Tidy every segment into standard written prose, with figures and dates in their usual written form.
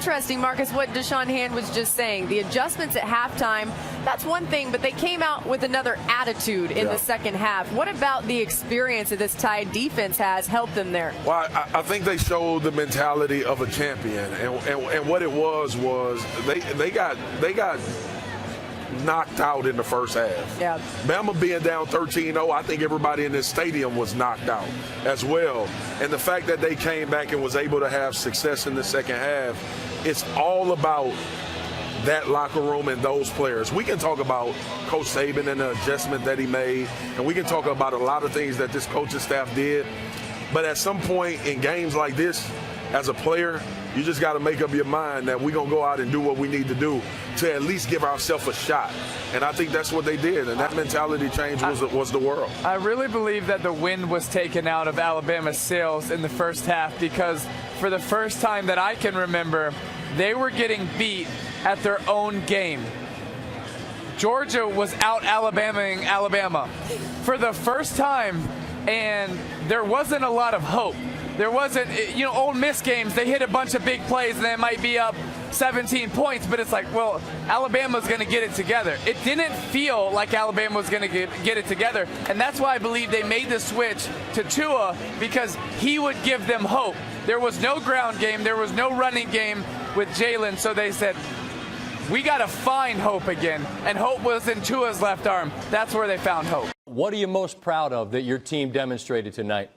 interesting, Marcus, what Deshaun Hand was just saying. The adjustments at halftime, that's one thing, but they came out with another attitude in the second half. What about the experience that this Tide defense has helped them there? Well, I think they showed the mentality of a champion, and what it was they got knocked out in the first half. Yeah. Bama being down 13-0, I think everybody in this stadium was knocked out as well. And the fact that they came back and was able to have success in the second half, it's all about that locker room and those players. We can talk about Coach Saban and the adjustment that he made, and we can talk about a lot of things that this coaching staff did. But at some point in games like this, as a player, you just got to make up your mind that we're going to go out and do what we need to do to at least give ourselves a shot. And I think that's what they did, and that mentality change was the world. I really believe that the wind was taken out of Alabama's sails in the first half, because for the first time that I can remember, they were getting beat at their own game. Georgia was out Alabamaing Alabama for the first time, and there wasn't a lot of hope. There wasn't, Ole Miss games, they hit a bunch of big plays and they might be up 17 points, but it's like, well, Alabama's going to get it together. It didn't feel like Alabama was going to get it together, and that's why I believe they made the switch to Tua, because he would give them hope. There was no ground game, there was no running game with Jalen, so they said, we got to find hope again, and hope was in Tua's left arm. That's where they found hope. What are you most proud of that your team demonstrated tonight?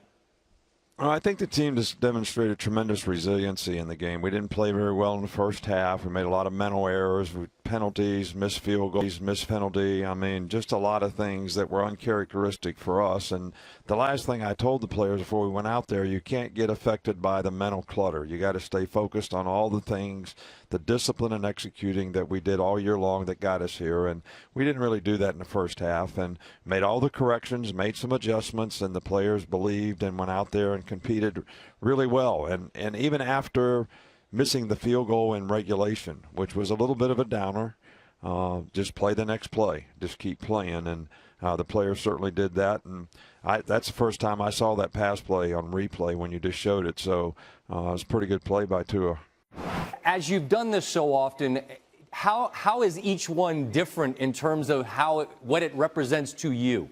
Well, I think the team just demonstrated tremendous resiliency in the game. We didn't play very well in the first half. We made a lot of mental errors, penalties, missed field goals, missed penalty. I mean, just a lot of things that were uncharacteristic for us. And the last thing I told the players before we went out there, you can't get affected by the mental clutter. You got to stay focused on all the things, the discipline and executing that we did all year long that got us here. And we didn't really do that in the first half, and made all the corrections, made some adjustments, and the players believed and went out there and competed really well. And even after missing the field goal in regulation, which was a little bit of a downer, just play the next play, just keep playing. And the players certainly did that. And that's the first time I saw that pass play on replay when you just showed it. So it was a pretty good play by Tua. As you've done this so often, how is each one different in terms of what it represents to you?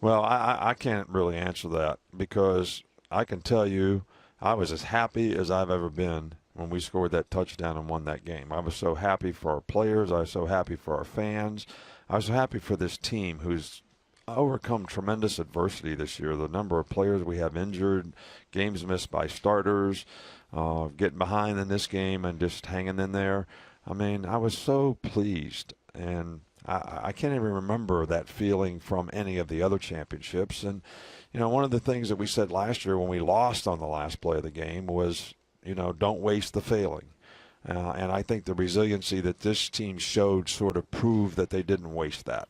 Well, I can't really answer that, because I can tell you I was as happy as I've ever been when we scored that touchdown and won that game. I was so happy for our players. I was so happy for our fans. I was so happy for this team who's overcome tremendous adversity this year. The number of players we have injured, games missed by starters, getting behind in this game and just hanging in there. I mean, I was so pleased, and I can't even remember that feeling from any of the other championships. And, one of the things that we said last year when we lost on the last play of the game was, don't waste the failing. And I think the resiliency that this team showed sort of proved that they didn't waste that.